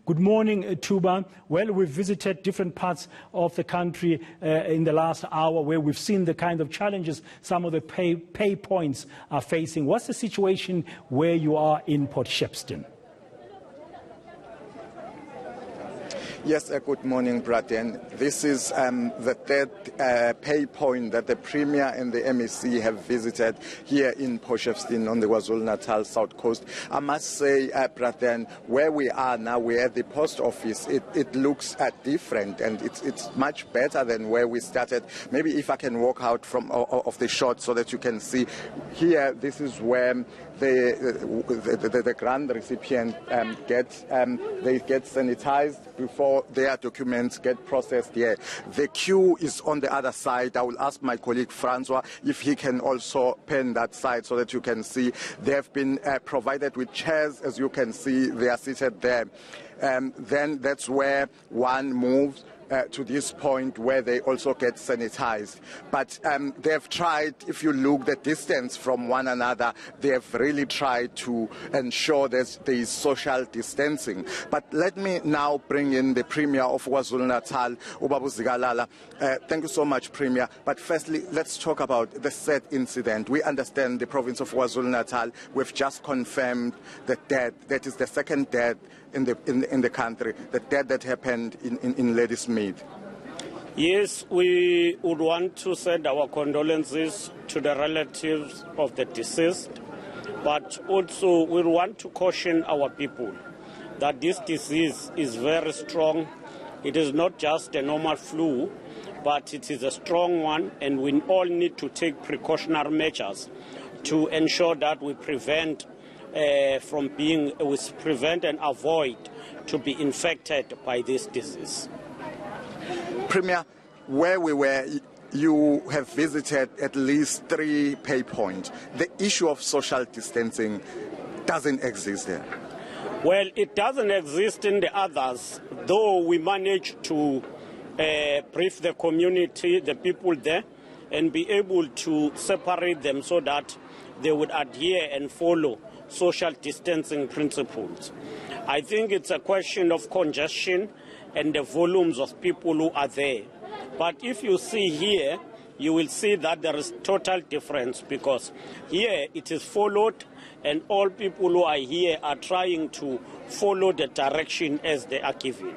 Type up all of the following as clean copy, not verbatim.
Good morning, Thuba. Well, we've visited different parts of the country in the last hour where we've seen the kind of challenges some of the pay points are facing. What's the situation where you are in Port Shepstone? Yes, good morning, Braden. This is the third pay point that the Premier and the MEC have visited here in Port Shepstone on the KwaZulu-Natal South Coast. I must say, Braden, where we are now, we're at the post office. It looks different, and it's much better than where we started. Maybe if I can walk out from of the shot so that you can see here. This is where the grant recipient they get sanitized before their documents get processed here. The queue is on the other side. I will ask my colleague Francois if he can also pen that side so that you can see. They have been provided with chairs, as you can see. They are seated there. Then that's where one moves to this point where they also get sanitized. But they've tried, if you look the distance from one another, they've really tried to ensure that there is social distancing. But let me now bring in the Premier of KwaZulu-Natal, Zikalalala. Thank you so much, Premier. But firstly, let's talk about the said incident. We understand the province of KwaZulu-Natal, we've just confirmed the death. That is the second death in the country, the death that happened in Ladysmith. Yes, we would want to send our condolences to the relatives of the deceased, but also we want to caution our people that this disease is very strong. It is not just a normal flu, but it is a strong one, and we all need to take precautionary measures to ensure that we prevent and avoid to be infected by this disease. Premier, where we were, you have visited at least 3 pay points. The issue of social distancing doesn't exist there. Well, it doesn't exist in the others, though we managed to brief the community, the people there, and be able to separate them so that they would adhere and follow social distancing principles. I think it's a question of congestion and the volumes of people who are there. But if you see here, you will see that there is total difference, because here it is followed and all people who are here are trying to follow the direction as they are given.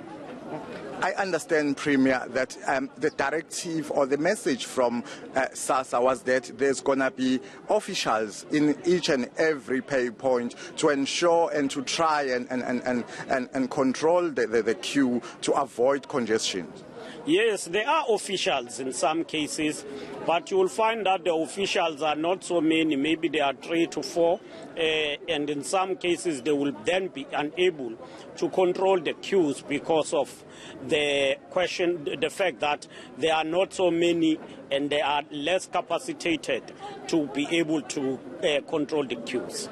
I understand, Premier, that the directive or the message from SASSA was that there's going to be officials in each and every pay point to ensure and to try and control the queue to avoid congestion. Yes, there are officials in some cases, but you will find that the officials are not so many. Maybe there are 3 to 4, and in some cases they will then be unable to control the queues because of the fact that there are not so many and they are less capacitated to be able to control the queues.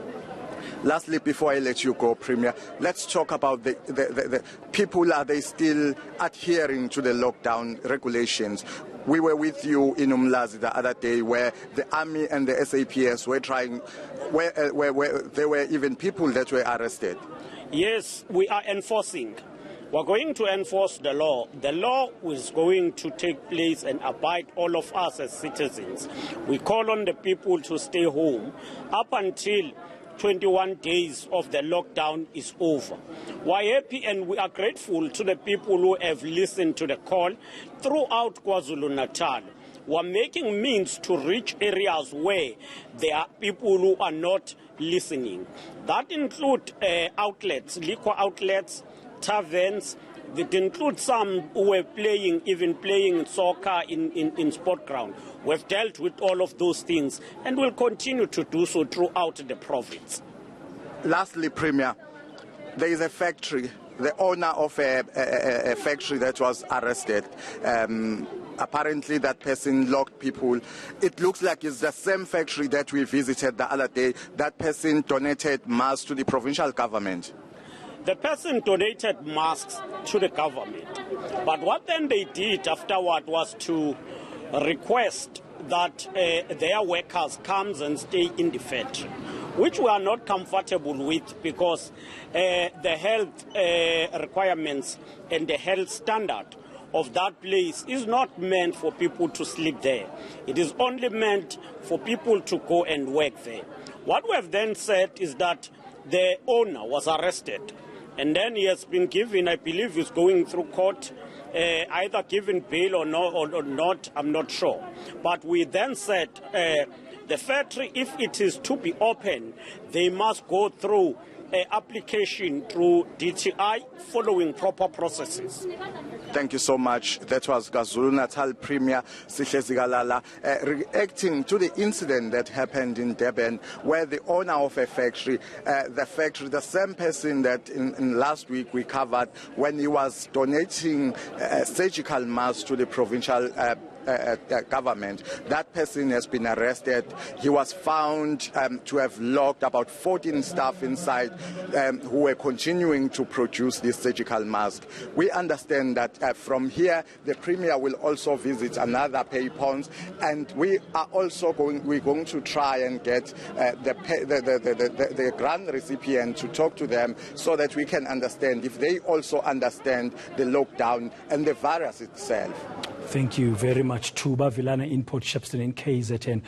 Lastly, before I let you go, Premier, let's talk about the people. Are they still adhering to the lockdown regulations? We were with you in Umlazi the other day where the army and the SAPS were trying, where there were even people that were arrested. Yes, we are enforcing. We're going to enforce the law. The law is going to take place and abide all of us as citizens. We call on the people to stay home up until 21 days of the lockdown is over. We're happy and we are grateful to the people who have listened to the call throughout KwaZulu-Natal. We're making means to reach areas where there are people who are not listening. That include outlets, liquor outlets, taverns. It includes some who were even playing soccer in sport ground. We've dealt with all of those things and will continue to do so throughout the province. Lastly, Premier, there is a factory, the owner of a factory that was arrested. Apparently that person locked people. It looks like it's the same factory that we visited the other day. That person donated masks to the provincial government. The person donated masks to the government, but what then they did afterward was to request that their workers come and stay in the factory. which we are not comfortable with, because the health requirements and the health standard of that place is not meant for people to sleep there. It is only meant for people to go and work there. What we have then said is that the owner was arrested, and then he has been given, I believe he's going through court, either given bail or not, I'm not sure. But we then said the factory, if it is to be open, they must go through application through DTI following proper processes. Thank you so much. That was KwaZulu-Natal Premier Sihle Zikalalala reacting to the incident that happened in Durban, where the owner of a factory, the same person that in last week we covered when he was donating surgical masks to the provincial government. That person has been arrested. He was found to have locked about 14 staff inside who were continuing to produce this surgical mask. We understand that from here the Premier will also visit another paypoints, and we're going to try and get the grant recipient to talk to them so that we can understand if they also understand the lockdown and the virus itself. Thank you very much, Thuba Vilane in Port Shepstone in KZN.